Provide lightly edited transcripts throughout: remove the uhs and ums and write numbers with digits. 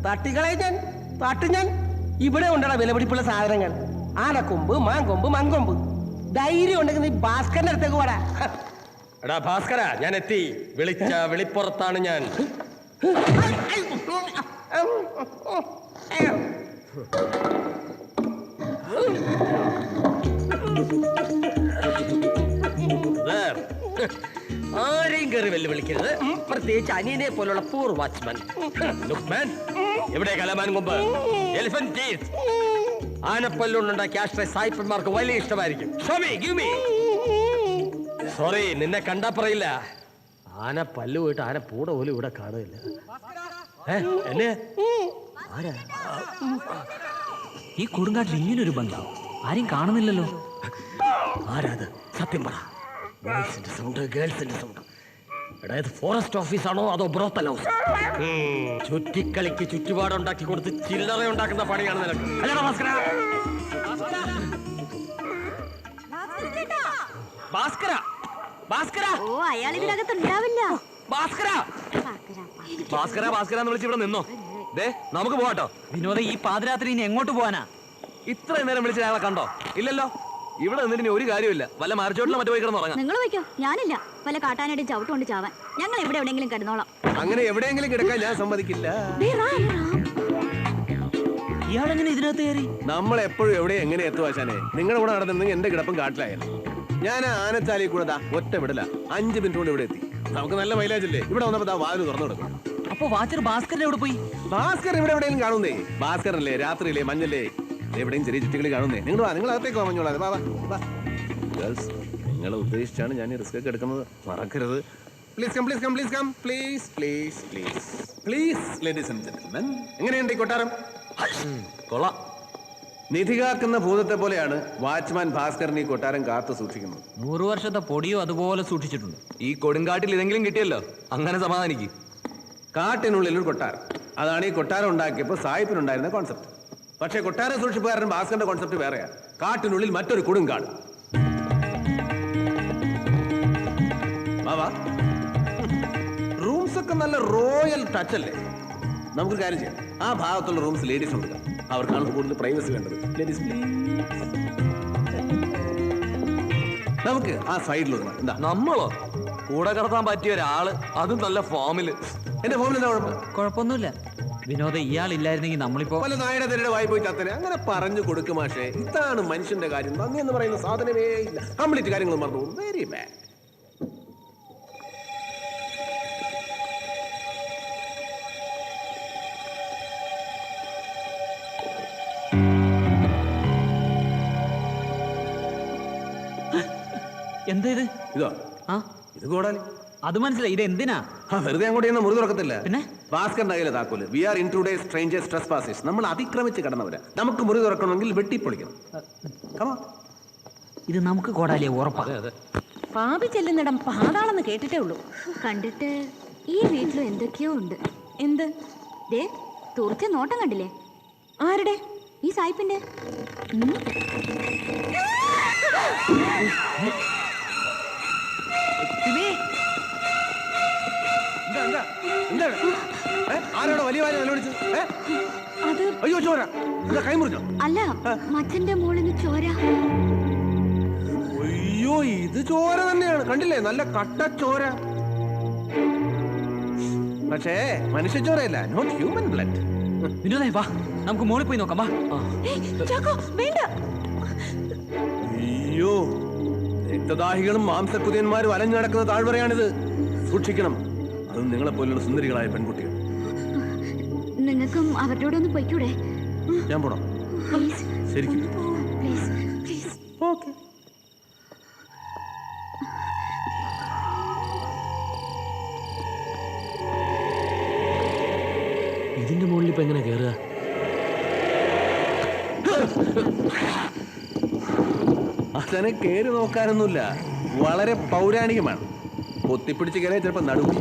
തട്ടികളെ ഞാൻ തട്ടു ഞാൻ. ഇവിടെ ഉണ്ടാ വിലപിടിപ്പുള്ള സാധനങ്ങൾ. ആനക്കൊമ്പ്, മാങ്കൊമ്പ്, മങ്കൊമ്പ്. ധൈര്യം ഉണ്ടെങ്കിൽ നീ ഭാസ്കരന്റെ അടുത്തേക്ക് പോടാ. എടാ ഭാസ്കര, ഞാൻ എത്തി. വിളിച്ച വിളിപ്പുറത്താണ് ഞാൻ. ആരെയും കയറി വെല്ലുവിളിക്കരുത്, പ്രത്യേകിച്ച് അനിയനെ പോലുള്ള പൂർ വാച്ച്മാൻ. എവിടെ കലമാൻ കൊമ്പ്? Elephant teeth. ആനപ്പല്ലുണ്ടാക്കിയ ആശ്രയ സായിപ്പന്മാർക്ക് വലിയ ഇഷ്ടമായിരിക്കും. സോറി, നിന്നെ കണ്ടാ പറയില്ല. ആന പല്ല് പോയിട്ട് ആന പൂട പോലും ഇവിടെ കാണുകയില്ല. എന്നെ ആരാ ഈ കൊടുങ്കാട്ടിൽ ഇങ്ങനൊരു ബന്ധം? ആരും കാണുന്നില്ലല്ലോ. ആരാത്? സത്യം പറ. ബോയ്സിന്റെ സൗണ്ട്, ഗേൾസിന്റെ സൗണ്ട്. അതായത് ഫോറസ്റ്റ് ഓഫീസാണോ അതോ ബ്രോത്തൽ ഹൗസ്? ചുറ്റിക്കളിക്ക് ചുറ്റുപാടുണ്ടാക്കി കൊടുത്ത് ചില്ലറ ഉണ്ടാക്കുന്ന പണിയാണ് നിനക്ക്. അല്ലടാ ഭാസ്കര? ഭാസ്കര, ഭാസ്കര. ഓ, അയാൾ ഇതിനകത്തുണ്ടാവില്ല. ഭാസ്കര, ഭാസ്കര, ഭാസ്കര എന്ന് വിളിച്ച് ഇവിടെ നിന്നോ. ദേ, നമുക്ക് പോവാട്ടോ. വിനോദ, ഈ പാതിരാത്രി ഇനി എങ്ങോട്ട് പോവാനാ? ഇത്രയും നേരം വിളിച്ച അയാളെ കണ്ടോ? ഇല്ലല്ലോ. ഇവിടെ നിന്നിട്ട് ഒരു കാര്യമില്ല. വല്ല മരച്ചോട്ടിലോ മറ്റു പോയി കിടന്നുറങ്ങാം. നിങ്ങൾ പോയിക്കോ, ഞാനില്ല. വല്ല കാട്ടാനായിട്ട് ചവിട്ടുകൊണ്ട് ചാവാൻ. ഞങ്ങൾ ഇവിടെ എവിടെയെങ്കിലും കിടന്നോളാം. അങ്ങനെ എവിടെയെങ്കിലും കിടക്കാൻ ഞാൻ സമ്മതിക്കില്ല. ഇയാളെങ്ങനെ ഇതിനകത്ത് കയറി? നമ്മൾ എപ്പോഴും എവിടെ എങ്ങനെ എത്തുവാശാനെ? നിങ്ങളുടെ കൂടെ നടന്നിരുന്നെങ്കിൽ എന്റെ കിടപ്പം കാട്ടിലായാലും. ഞാൻ ആനച്ചാലി കൂടെ ഒറ്റ വിടല 5 മിനിറ്റ് കൊണ്ട് ഇവിടെ എത്തി. നമുക്ക് നല്ല മൈലേജ് അല്ലേ? ഇവിടെ വന്നപ്പോ വാതിൽ തുറന്നു കൊടുക്കും. അപ്പൊ വാച്ചർ ഭാസ്കരൻ എവിടെ പോയി? ഭാസ്കർ ഇവിടെ എവിടെയും കാണുന്നേ. ഭാസ്കരല്ലേ രാത്രിയിലെ മഞ്ഞല്ലേ എവിടെയും ചെറിയ ചുറ്റികളി കാണുന്നേ. നിങ്ങൾ വാ, നിങ്ങൾ അകത്തേക്ക് മഞ്ഞോളാം. ഗേൾസ്, നിങ്ങളെ ഉദ്ദേശിച്ചാണ് ഞാൻ ഈ റിസ്ക് ഒക്കെ എടുക്കുന്നത്. മറക്കരുത്. Please come, please come, please come, please, please, please, please, ladies and gentlemen. എങ്ങനെയുണ്ട് ഈ കൊട്ടാരം? കൊള്ളാം. നിധി കാക്കുന്ന ഭൂതത്തെ പോലെയാണ് വാച്ച്മാൻ ഭാസ്കരൻ ഈ കൊട്ടാരം കാത്തു സൂക്ഷിക്കുന്നത്. 100 വർഷത്തെ പൊടിയോ അതുപോലെ സൂക്ഷിച്ചിട്ടുണ്ട്. ഈ കൊടുങ്കാട്ടിൽ ഇതെങ്കിലും കിട്ടിയല്ലോ, അങ്ങനെ സമാധാനിക്കും. കാട്ടിനുള്ളിൽ ഒരു കൊട്ടാരം. അതാണ് ഈ കൊട്ടാരം ഉണ്ടാക്കിയപ്പോൾ സായിപ്പിനുണ്ടായിരുന്ന കോൺസെപ്റ്റ്. പക്ഷേ കൊട്ടാര സൂക്ഷിപ്പുകാരൻ ഭാസ്കറിന്റെ കോൺസെപ്റ്റ് വേറെയാണ്. കാട്ടിനുള്ളിൽ മറ്റൊരു കൊടുങ്കാട്. റൂംസ് ഒക്കെ നല്ല റോയൽ ടച്ച് അല്ലേ? നമുക്കൊരു കാര്യം ചെയ്യാം. ആ ഭാഗത്തുള്ള റൂംസ് ലേഡീസ് ഉണ്ട്. അവർക്കാണ് കൂടുതൽ പ്രൈവസി വേണ്ടത്. Ladies please. നമുക്ക് ആ സൈഡിലൊന്നും എന്താ? നമ്മളോ? കൂടെ കിടത്താൻ പറ്റിയ ഒരാള്, അതും നല്ല ഫോമില്. എന്റെ ഫോമിൽ എന്താ കുഴപ്പം? കുഴപ്പമൊന്നുമില്ല വിനോദ. ഇയാളില്ലായിരുന്നെങ്കിൽ നമ്മളിപ്പോ പല നായുടെ തരുടെ വായി പോയി ചത്തനെ അങ്ങനെ പറഞ്ഞു കൊടുക്കും. മാഷേ, ഇതാണ് മനുഷ്യന്റെ കാര്യം. നന്ദി എന്ന് പറയുന്ന സാധനമേ ഇല്ല. കംപ്ലീറ്റ് കാര്യങ്ങൾ മറന്നു. Very bad. എന്താ ഇത്? ഇതോ? ആ, ഇത് കോടാലി. അത് മനസ്സിലായി. ഇത് എന്തിനാ? വെറുതെ അങ്ങോട്ട് ചെയ്യുന്ന മുറി തുറക്കത്തില്ല. പിന്നെ ഭാസ്കറിന്റെ കയ്യിലെ താക്കോല്. We are intruders, strangers, trespassers. നമ്മൾ അതിക്രമിച്ച് കടന്നവരാ. നമുക്ക് മുറി തുറക്കണമെങ്കിൽ വെട്ടിപ്പൊളിക്കണം. ഇത് നമുക്ക് കോടാലിയെ ഉറപ്പാ. പാപി ചെല്ലുന്നിടം പാതാളെന്ന് കേട്ടിട്ടേ ഉള്ളൂ. കണ്ടിട്ട് ഈ വീട്ടിലും എന്തൊക്കെയോ ഉണ്ട്. എന്ത്? ദേ, തുറച്ച നോട്ടം കണ്ടില്ലേ? ആരുടെ? ഈ സായിപ്പിന്റെ. ആരോടെ വലിയ വാരി നിലവിളിച്ചു? അത് അയ്യോ, ചോര. എന്താ കൈ മുറിഞ്ഞോ? അല്ല, മച്ചന്റെ മോളിന് ചോര. അയ്യോ, ഇത് ചോര തന്നെയാണ്. കണ്ടില്ലേ? നല്ല കട്ട ചോര. പക്ഷേ മനുഷ്യ ചോരയല്ല. Not human blood. വിനോദേ, വാ, നമുക്ക് മോളിൽ പോയി നോക്കാം. വാ. വേണ്ട. അയ്യോ, രക്തദാഹികളും മാംസക്കുതിയന്മാരും അലഞ്ഞു നടക്കുന്ന താഴ്വരയാണിത്. സൂക്ഷിക്കണം. അത് നിങ്ങളെ പോലുള്ള സുന്ദരികളായ പെൺകുട്ടികൾ. നിങ്ങൾക്കും അവരോട് ഒന്ന് പൊയ്ക്കൂടെ? ഞാൻ പോണോ? ശരിക്കും പ്ലീസ്, പ്ലീസ്. ഓക്കെ. ഇതിന്റെ മുകളിൽ ഇപ്പൊ എങ്ങനെ കേറുക? അതിനെ കയറി നോക്കാനൊന്നുമില്ല. വളരെ പൗരാണികമാണ്. പൊത്തിപ്പിടിച്ച് കയറിയാൽ ചിലപ്പോൾ നടുവും.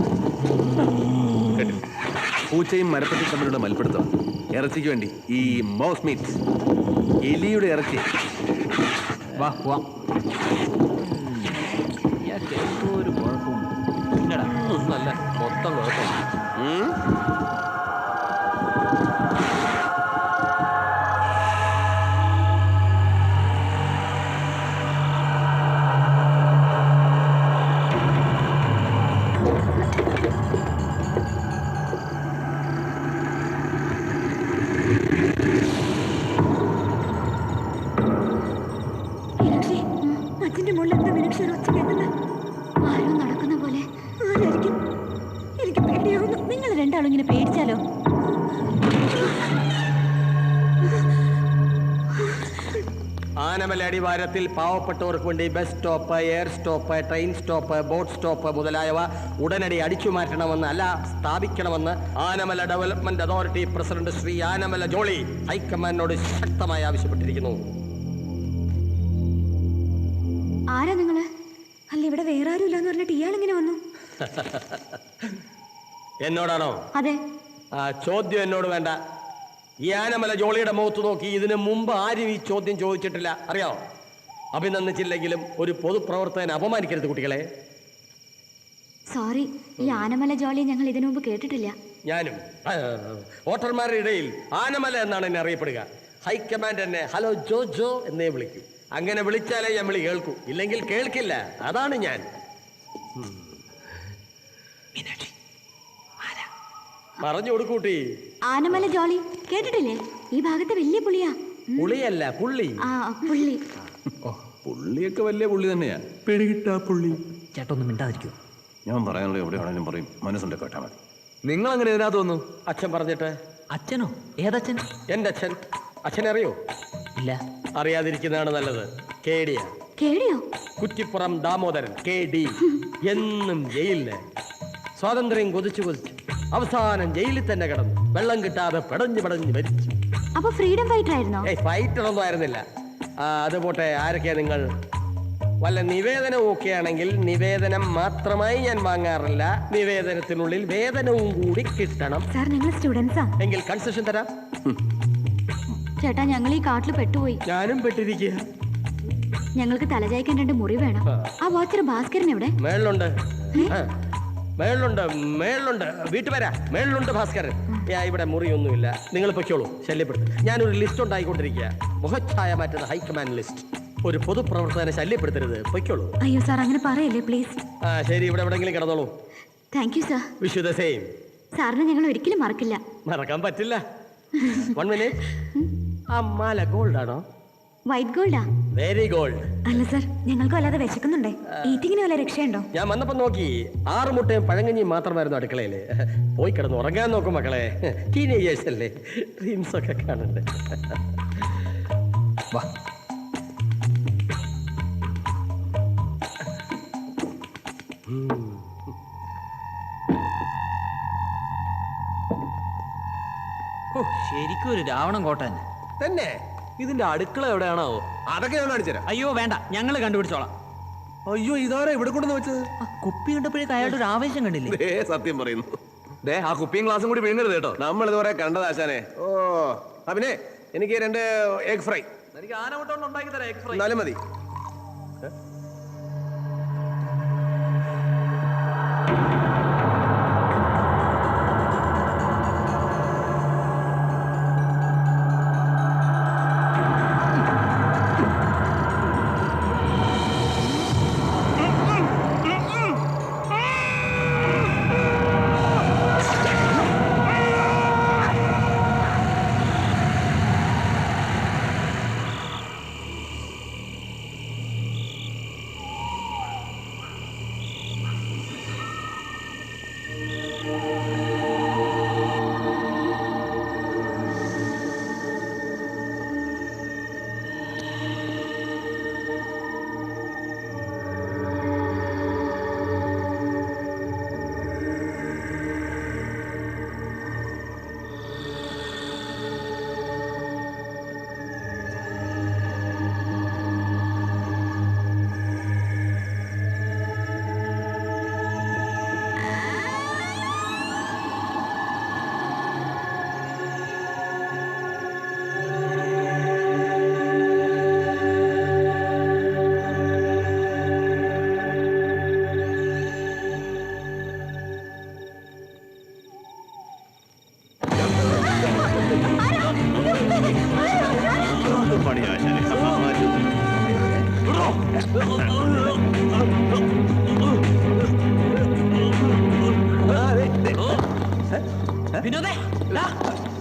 പൂച്ചയും മരപ്പറ്റി തമ്മിലുള്ള മൽപ്പിടുത്തം. ഇറച്ചിക്ക് വേണ്ടി ഈ മൗസ് മീറ്റ്, എലിയുടെ ഇറച്ചി. വാ, പോവാം. ഒരു കുഴപ്പമില്ല. നല്ല മൊത്തം കുഴപ്പം. മീനാക്ഷി, മച്ചിന്റെ മുകളിൽ എന്താ മീനാക്ഷി ഒരു ഒച്ച കേൾക്കുന്നത്? ആരോ നടക്കുന്ന പോലെ. ആരായിരിക്കും? എനിക്ക് പേടിയാവുന്നു. നിങ്ങൾ രണ്ടാളും ഇങ്ങനെ പേടിച്ചാലോ? ആനമല അടിവാരത്തിൽ പാവപ്പെട്ടവർക്ക് വേണ്ടി bus stop, air stop, train stop, boat stop മുതലായവ ഉടനടി അടിച്ചു മാറ്റണമെന്ന് അല്ല സ്ഥാപിക്കണമെന്ന് Anamala development authority president Shri Anamala Jolly ഹൈക്കമാൻഡിനോട് ശക്തമായി ആവശ്യപ്പെട്ടിരിക്കുന്നു. ആരാ നിങ്ങള്? അല്ല, ഇവിടെ വേറെ ആരും ഇല്ലാന്ന് പറഞ്ഞിട്ട് ഇയാൾ എങ്ങനെ വന്നു? എന്നോടാണോ? അതെ. ചോദ്യം എന്നോട് വേണ്ട. ഈ ആനമല ജോളിയുടെ മുഖത്ത് നോക്കി ഇതിനു മുമ്പ് ആരും ഈ ചോദ്യം ചോദിച്ചിട്ടില്ല, അറിയോ? അഭിനന്ദിച്ചില്ലെങ്കിലും ഒരു പൊതുപ്രവർത്തകനെ അപമാനിക്കരുത് കുട്ടികളെ. സോറി, ഈ ആനമല ജോളി ഞങ്ങൾ ഇതിനു മുമ്പ് കേട്ടിട്ടില്ല. ഞാനും വോട്ടർമാരുടെ ഇടയിൽ ആനമല എന്നാണ് എന്നെ അറിയപ്പെടുക. ഹൈക്കമാൻഡ് എന്നെ ഹലോ ജോ ജോ എന്നേ വിളിക്കൂ. അങ്ങനെ വിളിച്ചാലേ ഞാൻ വിളി കേൾക്കൂ, ഇല്ലെങ്കിൽ കേൾക്കില്ല. അതാണ് ഞാൻ. പറഞ്ഞു കൊടുക്കൂട്ടി. ആനമല ജോളി കേട്ടിട്ടില്ലേ? ഈ ഭാഗത്തെ വലിയ പുള്ളിയാ. പുളിയല്ല, പുള്ളി. ആ, പുള്ളി. പുള്ളിയൊക്കെ വലിയ പുള്ളി തന്നെയാ. പിടികിട്ടാ പുള്ളി. ചേട്ടൻ ഒന്നും മിണ്ടാതിരിക്കൂ. ഞാൻ പറയാനുള്ള എവിടെയാണെങ്കിലും പറയും, മനസ്സുണ്ട് കേട്ടാ മതി. നിങ്ങൾ അങ്ങനെ ഇതിനകത്ത് വന്നു? അച്ഛൻ പറഞ്ഞിട്ട്. അച്ഛനോ? ഏതച്ഛൻ? എന്റെ അച്ഛൻ. അച്ഛനെ അറിയോ? ഇല്ല. അറിയാതിരിക്കുന്നതാണ് നല്ലത്. കേടിയ. കേടിയോ? കുറ്റിപ്പുറം ദാമോദരൻ, KD. എന്നും ജയിലില്. സ്വാതന്ത്ര്യം കൊതിച്ചു കൊതിച്ചു അവസാനം ജയിലിൽ തന്നെ കിടന്നു. വെള്ളം കിട്ടാതെ പടഞ്ഞു മരിച്ചു. അപ്പൊ ഫ്രീഡം ഫൈറ്റർ ആയിരുന്നോ? ഫൈറ്ററൊന്നും ആയിരുന്നില്ല. അതുപോട്ടെ, ആരൊക്കെയാ നിങ്ങൾ? വല്ല നിവേദനവും ഒക്കെ ആണെങ്കിൽ നിവേദനം മാത്രമായി ഞാൻ വാങ്ങാറില്ല. നിവേദനത്തിനുള്ളിൽ വേതനവും കൂടി കിട്ടണം. സാർ, ഞങ്ങൾ സ്റ്റുഡൻസാ. എങ്കിൽ കൺസെഷൻ തരാം. ചേട്ടാ, ഞങ്ങൾ ഈ കാട്ടിൽ പെട്ടുപോയി. ഞാനും പെട്ടിരിക്കുക. ഞങ്ങൾക്ക് തലചായ്ക്കാൻ 2 മുറി വേണം. ആ വാച്ചർ ഭാസ്കരൻ എവിടെ? മേളിലുണ്ട്. മേളിലുണ്ട്. വീട്ടു വരാ. മേളിലുണ്ട് ഭാസ്കരൻ. ഇവിടെ മുറിയൊന്നുമില്ല. നിങ്ങൾ പൊയ്ക്കോളൂ, ശല്യപ്പെടുത്തും. ഞാനൊരു ലിസ്റ്റ് ഉണ്ടായിക്കൊണ്ടിരിക്കുക. മുഖച്ഛായ മാറ്റുന്ന ഹൈക്കമാൻഡ് ലിസ്റ്റ്. ഒരു പൊതുപ്രവർത്തകനെ ശല്യപ്പെടുത്തരുത്. പൊയ്ക്കോളൂ. അയ്യോ സാർ, അങ്ങനെ പറയല്ലേ പ്ലീസ്. ശരി, ഇവിടെ എവിടെങ്കിലും കിടന്നോളൂ. Thank you sir. Wish you the same. സാറിനെ ഞങ്ങൾ ഒരിക്കലും മറക്കില്ല. മറക്കാൻ പറ്റില്ല. 1 മിനിറ്റ്. ആ മാല ഗോൾഡ് ആണോ? വൈറ്റ് ഗോൾഡാ? Very gold. അല്ല സാർ, ഞങ്ങൾക്ക് വല്ലാതെ വിശക്കുന്നുണ്ടേ. ഈറ്റിങ്ങിന് വല്ല രക്ഷയുണ്ടോ? ഞാൻ വന്നപ്പോ നോക്കി 6 മുട്ടയും പഴങ്കഞ്ഞിയും മാത്രമായിരുന്നു അടുക്കളയില്. പോയി കിടന്ന് ഉറങ്ങാൻ നോക്കും മക്കളെ. ടീനേജേഴ്സ് അല്ലേ, ഡ്രീംസ് ഒക്കെ കാണണ്ടേ. വാ. ഓ, ശരിക്കും ഒരു രാവണൻ കോട്ടൻ തന്നെ. ഇതിന്റെ അടുക്കള എവിടെയാണോ? അതൊക്കെ ഞാൻ കാണിച്ചുതരാം. അയ്യോ വേണ്ട, ഞങ്ങൾ കണ്ടുപിടിച്ചോളാം. അയ്യോ, ഇതാരാ ഇവിടെ കൊണ്ടുവന്ന് വെച്ചത്? ആ, കുപ്പി കണ്ടപ്പോഴേക്ക് അയാളുടെ ഒരു ആവേശം കണ്ടില്ലേ? ദേ, സത്യം പറയുന്നു. ദേ, ആ കുപ്പിയും ഗ്ലാസും കൂടി വിഴുങ്ങരുത് കേട്ടോ. നമ്മൾ ഇതുവരെ കണ്ടതാശാനെ. ഓ, പിന്നെ എനിക്ക് 2 എഗ് ഫ്രൈ. എനിക്ക് ആനമുട്ട ഉണ്ടാക്കി തരാം. എഗ് ഫ്രൈ എന്നാലും മതി.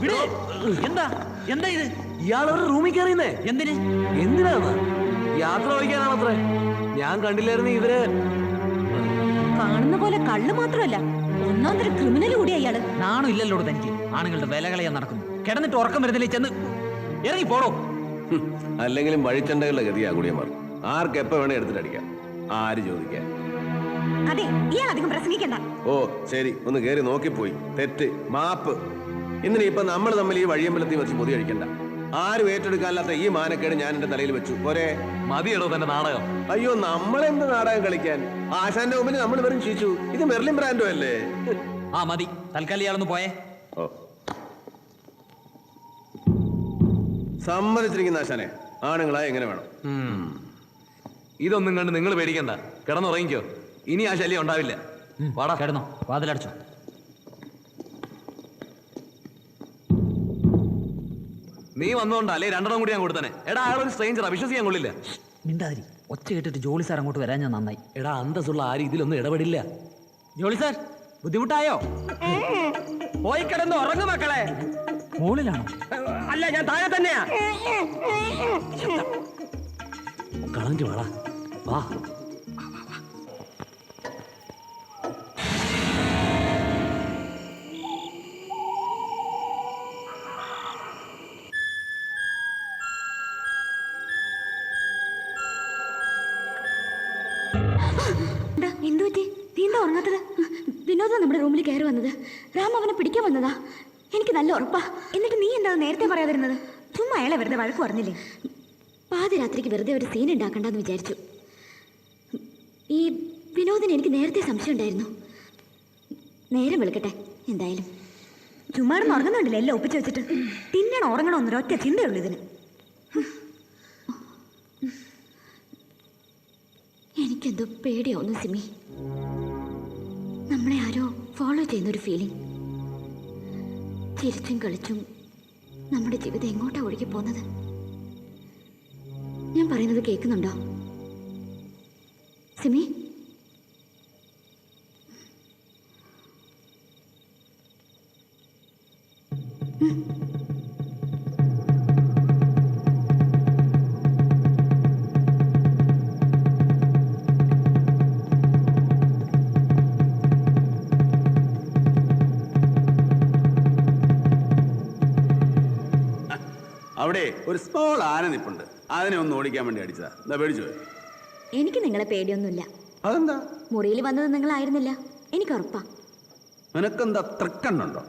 വിട്. എന്താ എന്താ ഇത്? ഇയാളൊരു റൂമിൽ കയറിയുന്നേ എന്തിന്? എന്തിനാണ്? യാത്ര വഹിക്കാനാണത്രേ. ഞാൻ കണ്ടില്ലായിരുന്നു ഇവര്. കാണുന്ന പോലെ കള്ള് മാത്രമല്ല, ഒന്നാന്തരം ക്രിമിനൽ കൂടി അയാള്. നാണോ ഇല്ലല്ലോ തനിക്ക്? ആണുങ്ങളുടെ വില കളയാൻ നടക്കുന്നു. കിടന്നിട്ട് ഉറക്കം വരുന്നില്ലേ? ചെന്ന് ഇറങ്ങി പോടോ. അല്ലെങ്കിലും വഴിച്ചണ്ടകളുടെ ഗതിയാ കുടിയന്മാർ. ആർക്ക് എപ്പോ വേണേ എടുത്തിട്ടടിക്കാം. ആര് ചോദിക്കാൻ? അതെ, ഇയാൾ അധികം പ്രസംഗിക്കണ്ട. ഓ ശരി, ഒന്ന് കേറി നോക്കിപ്പോയി. തെറ്റ്, മാപ്പ്. ഇന്നിനി ഇപ്പൊ നമ്മൾ തമ്മിൽ ഈ വഴിയമ്പലത്തിൽ വെച്ച് പൊതി കഴിക്കണ്ട. ആരും ഏറ്റെടുക്കാനില്ലാത്ത ഈ മാനക്കേട് ഞാൻ എന്റെ തലയിൽ വെച്ചു. പോരെ? മതിയടോ തന്റെ നാടകം. അയ്യോ, നമ്മളെന്ത് നാടകം കളിക്കാൻ? ആശാന്റെ മുമ്പിൽ നമ്മൾ വെറും ചീച്ചു. ഇത് മെർലിൻ ബ്രാൻഡോ അല്ലേ? ആ മതി, തൽക്കാലം ഇയാളൊന്ന് പോയേ. ഓ സമ്മതിച്ചിരിക്കുന്ന ആശാനെ, ആണുങ്ങളാ എങ്ങനെ വേണം? ഇതൊന്നും കണ്ട് നിങ്ങൾ പേടിക്കണ്ട. കിടന്നുറങ്ങിക്കോ. ഇനി ആ ശല്യം ഉണ്ടാവില്ല. വാടാ, കിടന്നോ, വാതിലടച്ചോ. നീ വന്നോണ്ടാ, അല്ലേ രണ്ടെണ്ണം കൂടി ഞാൻ കൊടുത്തനെ. എടാ, അയാളൊരു സ്ട്രേഞ്ചറാ, വിശ്വസിക്കാൻ കൊള്ളില്ല. മിണ്ടാതിരി. ഒച്ച കേട്ടിട്ട് ജോളി സാർ അങ്ങോട്ട് വരാൻ ഞാൻ നന്നായി. എടാ, അന്തസ്സുള്ള ആ രീതിയിലൊന്നും ഇടപെടില്ല. ജോളി സാർ, ബുദ്ധിമുട്ടായോ? പോയി കിടന്ന് ഉറങ്ങു മക്കളെ. മുകളിലാണോ? അല്ല, ഞാൻ താഴെ തന്നെയാ. കളഞ്ഞു വാടാ, വാ. എന്തു പറ്റി? നീ എന്താ ഉറങ്ങാത്തത്? വിനോദ നമ്മുടെ റൂമിൽ കയറി വന്നത്. രാം അവനെ പിടിക്കാൻ വന്നതാ. എനിക്ക് നല്ല ഉറപ്പാ. എന്നിട്ട് നീ എന്താ നേരത്തെ പറയാതിരുന്നത്? ചുമ്മാ അയാളെ വെറുതെ വഴക്ക് പറഞ്ഞില്ലേ? പാതിരാത്രിക്ക് വെറുതെ ഒരു സീൻ ഉണ്ടാക്കണ്ടെന്ന് വിചാരിച്ചു. ഈ വിനോദിന് എനിക്ക് നേരത്തെ സംശയം ഉണ്ടായിരുന്നു. നേരം വെളുക്കട്ടെ എന്തായാലും. ചുമ്മാടന്ന് ഉറങ്ങുന്നുണ്ടല്ലോ എല്ലാം ഒപ്പിച്ചു വെച്ചിട്ട്. തിന്നണം ഉറങ്ങണം എന്നൊരൊറ്റ ചിന്തയുള്ളൂ ഇതിന്. എനിക്കെന്തോ പേടിയാവുന്നു സിമി. നമ്മളെ ആരോ ഫോളോ ചെയ്യുന്നൊരു ഫീലിംഗ്. ചിരിച്ചും കളിച്ചും നമ്മുടെ ജീവിതം എങ്ങോട്ടാ ഒഴുകി പോകുന്നത്? ഞാൻ പറയുന്നത് കേൾക്കുന്നുണ്ടോ സിമി? അവിടെ ഒരു സ്മോൾ ആന നിപ്പുണ്ട്. അതിനെ ഒന്ന് ഓടിക്കാൻ വേണ്ടി അടിച്ചതാ. എന്താ പേടിച്ചു? എനിക്ക് നിങ്ങളെ പേടിയൊന്നുമില്ല. അതെന്താ? മുറിയിൽ വന്നത് നിങ്ങളായിരുന്നില്ല, എനിക്ക് ഉറപ്പാ. നിനക്കെന്താ തൃക്കണ്ണുണ്ടോ?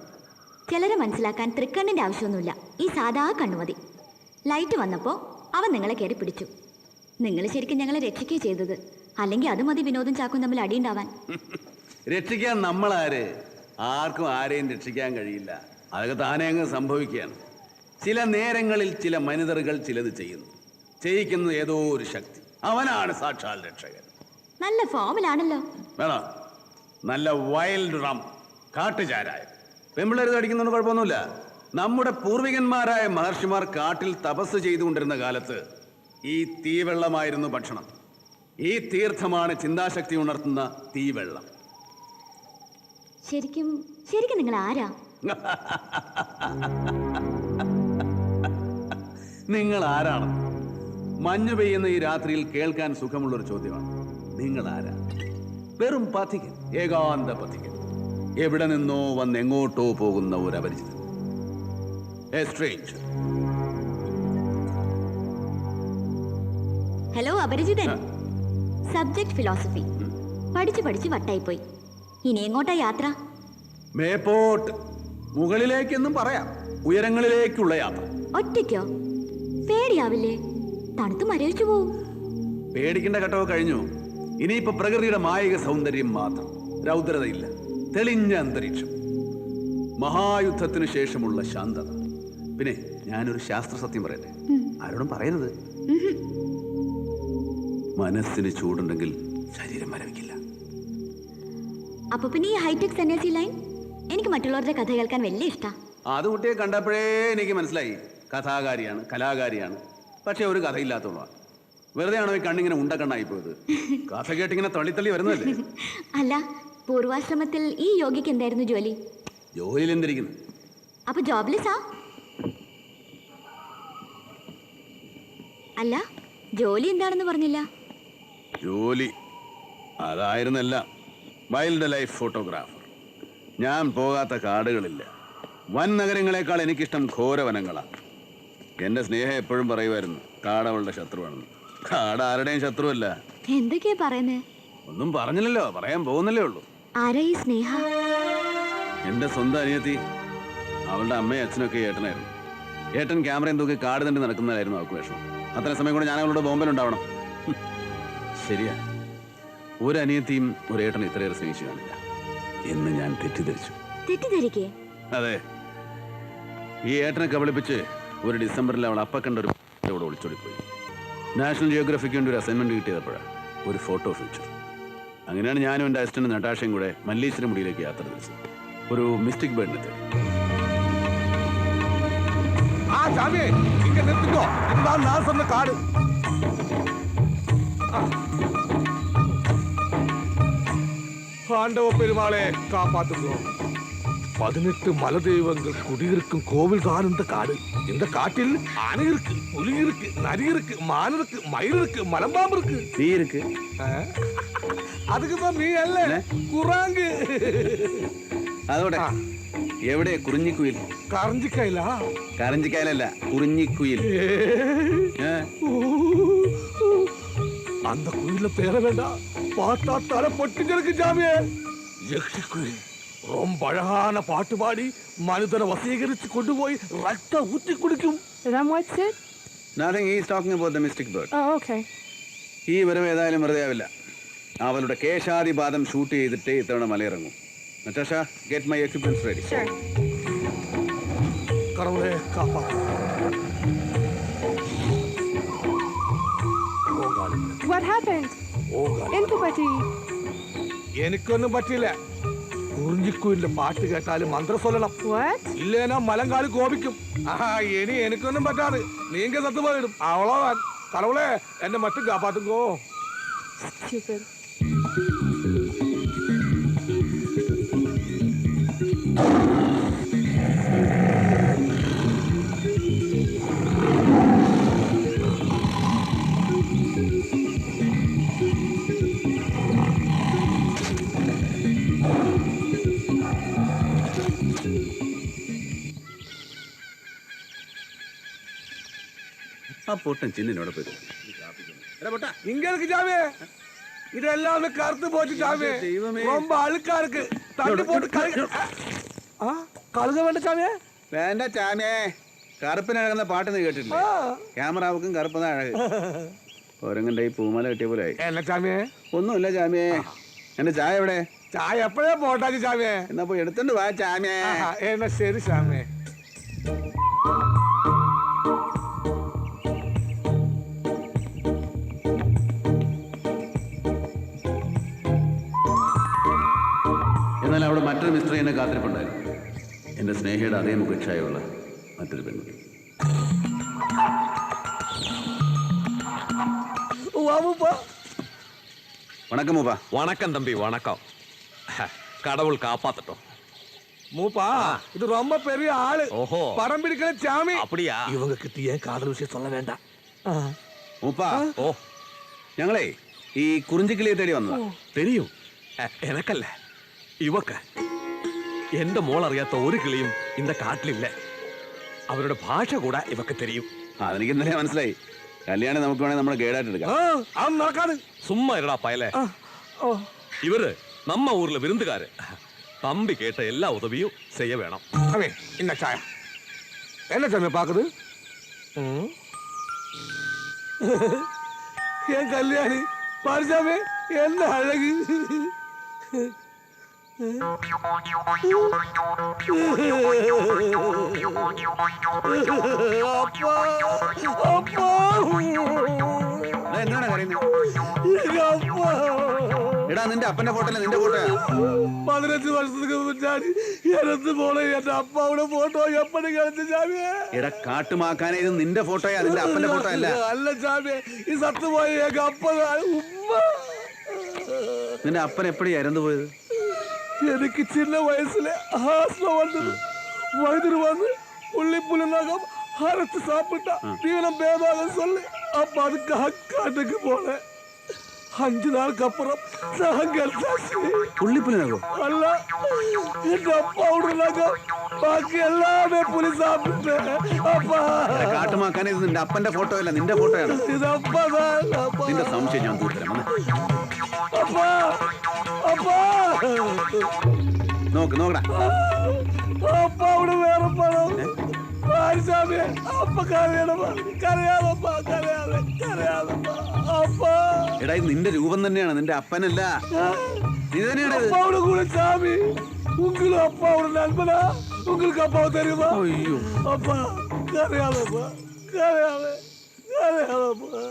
ചിലരെ മനസ്സിലാക്കാൻ തൃക്കണ്ണിന്റെ ആവശ്യമൊന്നുമില്ല. ഈ സാധാ കണ്ണുമതി. ലൈറ്റ് വന്നപ്പോൾ അവൻ നിങ്ങളെ കയറി പിടിച്ചു. നിങ്ങൾ ശരിക്കും ഞങ്ങളെ രക്ഷിക്കുകയും ചെയ്തത്. അല്ലെങ്കിൽ അത് മതി വിനോദം ചാക്കും തമ്മിൽ അടിയുണ്ടാവാൻ. രക്ഷിക്കാൻ നമ്മളാര്? ആർക്കും ആരെയും രക്ഷിക്കാൻ കഴിയില്ല. അതൊക്കെ താനെ അങ്ങ് സംഭവിക്കുകയാണ്. ചില നേരങ്ങളിൽ ചില മനിതറുകൾ ചിലത് ചെയ്യുന്നു. ചെയ്യിക്കുന്നത് ഏതോ ഒരു ശക്തി. അവനാണ് സാക്ഷാൽ രക്ഷകൻ. നല്ല ഫോമിലാണല്ലോ. വേണോ? നല്ല വൈൽഡ് റം, കാട്ടുചാരായ. പെമ്പിള്ളേർ അടിക്കുന്നതുകൊണ്ട് കുഴപ്പമൊന്നുമില്ല. നമ്മുടെ പൂർവികന്മാരായ മഹർഷിമാർ കാട്ടിൽ തപസ് ചെയ്തുകൊണ്ടിരുന്ന കാലത്ത് ഈ തീവെള്ളമായിരുന്നു ഭക്ഷണം. ഈ തീർത്ഥമാണ് ചിന്താശക്തി ഉണർത്തുന്ന തീവെള്ളം. ശരിക്കും നിങ്ങൾ ആരാ? നിങ്ങൾ ആരാണ്? മഞ്ഞു പെയ്യുന്ന ഈ രാത്രിയിൽ കേൾക്കാൻ സുഖമുള്ളൊരു ചോദ്യമാണ്. നിങ്ങൾ ആരാ? വെറും പഥികൻ, ഏകാന്ത പഥികൻ. എവിടെ നിന്നോ വന്ന് എങ്ങോട്ടോ പോകുന്ന ഒരു അപരിചിതൻ. A stranger. ഹലോ അപരിചിതൻ. സബ്ജക്ട് ഫിലോസഫി പഠിച്ച് വട്ടായിപ്പോയി. ഇനി എങ്ങോട്ടാ യാത്ര? മേപ്പോട്ട്. മുകളിലേക്കെന്നും പറയാം. ഉയരങ്ങളിലേക്കുള്ള യാത്ര. ഒറ്റയ്ക്കോ? പേടിയാവില്ലേ? തണുത്ത് മരവിച്ചു പോവും. പേടിക്കേണ്ട ഘട്ടമൊക്കെ കഴിഞ്ഞു. ഇനിയിപ്പോ പ്രകൃതിയുടെ മായിക സൗന്ദര്യം മാത്രം. രൗദ്രതയില്ല. തെളിഞ്ഞ അന്തരീക്ഷം. മഹായുദ്ധത്തിന് ശേഷമുള്ള ശാന്തത. പിന്നെ ഞാനൊരു ശാസ്ത്ര സത്യം പറയട്ടെ. ആരോടും പറയരുത്. മനസ്സിന് ചൂടുണ്ടെങ്കിൽ ശരീരം മരവിക്കില്ല. അപ്പൊ പിന്നെ ഈ ഹൈടെക് സന്യാസി ലൈൻ എനിക്ക് മറ്റുള്ളവരുടെ കഥ കേൾക്കാൻ വലിയ ഇഷ്ടാ. അത് കുട്ടിയെ കണ്ടപ്പോഴേ എനിക്ക് മനസ്സിലായി. കഥാകാരിയാണ്, കലാകാരിയാണ്. പക്ഷെ ഒരു കഥയില്ലാത്തവളാണ്. വെറുതെ ആണോ ഈ കണ്ണിങ്ങനെ ഉണ്ടക്കണ്ണായി പോയത്? കഥ കേട്ടിങ്ങനെ തള്ളിത്തള്ളി വരുന്നതല്ലേ? അല്ല, പൂർവാശ്രമത്തിൽ ഈ യോഗിക്ക് എന്തായിരുന്നു ജോലി? ജോലിയിൽ എന്തിരിക്കുന്നു? അപ്പൊ ജോബ്ലെസ്സാ? അല്ല, ജോലി എന്താണെന്ന് പറഞ്ഞില്ല. ജോലി അതായിരുന്നല്ല, വൈൽഡ് ലൈഫ് ഫോട്ടോഗ്രാഫർ. ഞാൻ പോകാത്ത കാടുകളില്ല. വൻ നഗരങ്ങളെക്കാൾ എനിക്കിഷ്ടം ഘോരവനങ്ങളാണ്. എന്റെ സ്നേഹം എപ്പോഴും പറയുമായിരുന്നു, കാടവളുടെ ശത്രുവാണെന്ന്. കാട് ആരുടെയും ശത്രുവല്ല. എന്തൊക്കെയാ പറയുന്നേ? ഒന്നും പറഞ്ഞില്ലല്ലോ, പറയാൻ പോകുന്നില്ലേ ഉള്ളൂ. ആരാ ഈ സ്നേഹ? എന്റെ സ്വന്തം അനിയത്തി. അവളുടെ അമ്മയും അച്ഛനൊക്കെ ഏട്ടനായിരുന്നു. ഏട്ടൻ ക്യാമറയും തൂക്കി കാട് തണ്ടി നടക്കുന്നതായിരുന്നു അവൾക്ക് വിഷമം. അത്ര സമയം കൂടെ ഞാൻ അവളുടെ ബോംബെലുണ്ടാവണം. ശരിയാ, ഒരു അനിയത്തിയും ഒരു ഏട്ടൻ ഇത്രയേറെ സ്നേഹിച്ചു കാണില്ല എന്ന് ഞാൻ തെറ്റിദ്ധരിച്ചു. തെറ്റിദ്ധരിക്കേ? അതെ, ഈ ഏട്ടനെ കബളിപ്പിച്ച് ഒരു ഡിസംബറിൽ അവൾ അപ്പ കണ്ട ഒരു ഇവിടെ ഒളിച്ചോടിപ്പോയി. നാഷണൽ ജിയോഗ്രഫിക്ക് വേണ്ടി ഒരു അസൈൻമെന്റ് കിട്ടിയപ്പോഴാണ് ഒരു ഫോട്ടോ ഫ്യൂച്ചർ. അങ്ങനെയാണ് ഞാനും എൻ്റെ അസിസ്റ്റന്റ് നട്ടാഷയും കൂടെ മല്ലേശ്വരം മുടിയിലേക്ക് യാത്ര തിരിച്ചത്. ഒരു മിസ്റ്റിക് ബേർഡിനെ തേടി. കാട് ஆண்டவ பெருமாளே காப்பாத்துகிறோம். 18 மலதெய்வங்கள் குடியிருக்கும் கோவில் தான் இந்த காடு. இந்த காட்டில் ஆனை இருக்கு, புலி இருக்கு, நரி இருக்கு, மான் இருக்கு, மயில் இருக்கு, மலம்பாம்பு இருக்கு. തീ ഇருக்கு. அதுக்குதான் நீ அல்ல, குராங்கு. അതോടെ എവിടെ കുറിഞ്ഞിക്കുയിൽ? കറഞ്ചിക്കായില. കറഞ്ചിക്കായലല്ല, കുറിഞ്ഞിക്കുയിൽ. அந்த குயில தேட வேண்டாம், பார்த்தா தலை பொட்டிங்களுக்கு ஜாமியே. யக்ஷி குயில் ரொம்ப அழகான பாட்டு பாடி மனிதனை வசீகரிச்சு கொண்டு போய் ரத்த ஊற்றி குடிக்கும். Nothing, he is talking about the mystic bird. Oh, okay. ഈ വരവ് ഏതായാലും വെറുതെ ആവില്ല. അവളുടെ കേശാദിപാദം ഷൂട്ട് ചെയ്തിട്ടേ ഇത്തവണ മലയിറങ്ങും. Natasha, get my equipments ready. கடவுளே காப்பாத்து. What happened? എന്ത് പറ്റി? എനിക്കൊന്നും പറ്റില്ല. കുറിഞ്ഞിക്കുയിലെ പാട്ട് കേട്ടാല് മന്ത്രം ചൊല്ലണം. What? ഇല്ലേനാ മലങ്കാല് കോപിക്കും. ഇനി എനിക്കൊന്നും പറ്റാതെ നീങ്ക സത്ത് പോയിടും. അവളോവാൻ കടവുളെ എന്നെ മറ്റും കാപ്പാത്തുങ്കോ. Stupid. ആ പൊട്ടൻ ചിന്നിനോട് പോയി. இங்க இருக்கு ஜாமி, இதெல்லாம் கருத்து போச்சு ஜாமி. ரொம்ப அழுக்கா இருக்கு, தண்ணி போட்டு கழுக வேണ്ട ஜாமியே. വേണ്ട ചാമിയേ, കറുപ്പിനഴകുന്ന പാട്ട് നീ കേട്ടിട്ടില്ല? ക്യാമറാവുക്കും കറുപ്പതാ അഴക്. ഓരങ്ങണ്ട ഈ പൂമാല കിട്ടിയ പോലെ ആയി. என்ன ஜாமியே? ഒന്നുമില്ല ചാമിയേ. എന്റെ ചായ എവിടെ? ചായ എപ്പോഴേ പോട്ടാச்சு ജാമിയെ. എന്നാ പോയി എടുത്തോണ്ട് വാ ചാമിയേ. എന്നാ ശരി ജാമിയെ. എന്നാൽ അവിടെ മറ്റൊരു മിസ്ത്രി എന്നെ കാത്തിരിപ്പുണ്ടായിരുന്നു. എന്റെ സ്നേഹിയുടെ അതേ മുഖച്ഛായുള്ള മറ്റൊരു പെൺകുട്ടി. വണക്കം മൂപ്പ. வணக்கம் தம்பி, வணக்கம். கடவுள் காப்பாத்தட்டும். மூப்பா, இது ரொம்ப பெரிய ஆளு. ஓஹோ. படம் பிடிக்கிற சாமி. அப்படியா? இவங்க கிட்ட ஏன் காதல் விஷயம் சொல்ல வேண்டாம். മൂപ്പ, ஓ, ഞങ്ങളെ ഈ കുറിഞ്ചിക്കിളിയെ തേടി വന്നതാ. தெரியும். எனக்கல்ல, ഇവക്ക്. എന്റെ മോൾ അറിയാത്ത ഒരു കിളിയും ഇന്ന കാട്ടിലില്ല. അവരുടെ ഭാഷ കൂടെ ഇവക്ക് തെരിയും. അതെനിക്ക് ഇന്നലെ മനസ്സിലായി. കല്യാണം നമുക്ക് വേണേൽ നമ്മുടെ ഗൈഡായിട്ട് എടുക്കാം. அவன் நடக்காது. சும்மா இருடா பயலே. இவரு நம்ம ஊர்ல விருந்துகாரு. தம்பி கேட்ட எல்லா உதவியும் செய்ய வேணும். அவன் இந்த சாயா என்ன சாமி பாக்குது? என் கல்யாணி பாரிசாமி, என்ன அழகு. എന്താണ് പറയുന്നത്? എടാ, നിന്റെ അപ്പന്റെ ഫോട്ടോല്ല, നിന്റെ ഫോട്ടോയാ. 15 வருஷத்துக்கு முன்னாடி இறந்து போன என் அப்பாவோட போட்டோ எப்படி கிடைச்சு சாமி? എടാ കാട്ടുമാക്കാനെ, ഇത് നിന്റെ ഫോട്ടോയാ, നിന്റെ അപ്പന്റെ ഫോട്ടോ അല്ല. அல்ல சாமி, இது சத்து போய் எங்க அப்பா உம்மா. നിന്റെ അപ്പൻ എപ്പോഴാ ഇറന്നു പോയത്? எனக்கு சின்ன வயசுல ஹாஸ்ல வந்தது. வயது வந்து புள்ளி புள்ளினாக அரைச்சு சாப்பிட்டா தீவனம் பேதாக சொல்லு அப்ப அதுக்காக காட்டுக்கு போனேன் 5 நாளுக்கு அப்புறம் நாங்கள் പുള്ളിപ്പുലിനാകോ அல்ல என் அப்பா விடுறாங்க ബാക്കി எல்லாமே പുലി சாப்பிட்டேன் அப்பா കാട്ടുമാക്കാൻ ഇത് നിന്റെ അപ്പന്റെ ഫോട്ടോ അല്ല നിന്റെ ഫോട്ടോയാണ് ഇത് അപ്പதான் அப்பா നിന്റെ സംശയം ഞാൻ തീർത്തരാം വന്നേ. அப்பா அப்பா നോക്കടാ അപ്പാവിടെ വേറെ പണം ആരിസാമി അപ്പ കരയണപ്പാ കരയാതപ്പാ കരയാതപ്പാ അപ്പാ എടാ ഇത് നിന്റെ രൂപം തന്നെയാണ് നിന്റെ അപ്പനല്ല നീ തന്നെയാണ് ഇത്. அப்பாவோட கூட சாமி உங்களுக்கு அப்பாவோட நண்பனா உங்களுக்கு அப்பாவை தெரியுமா അയ്യോ அப்பா கரையாதப்பா கரையாதப்பா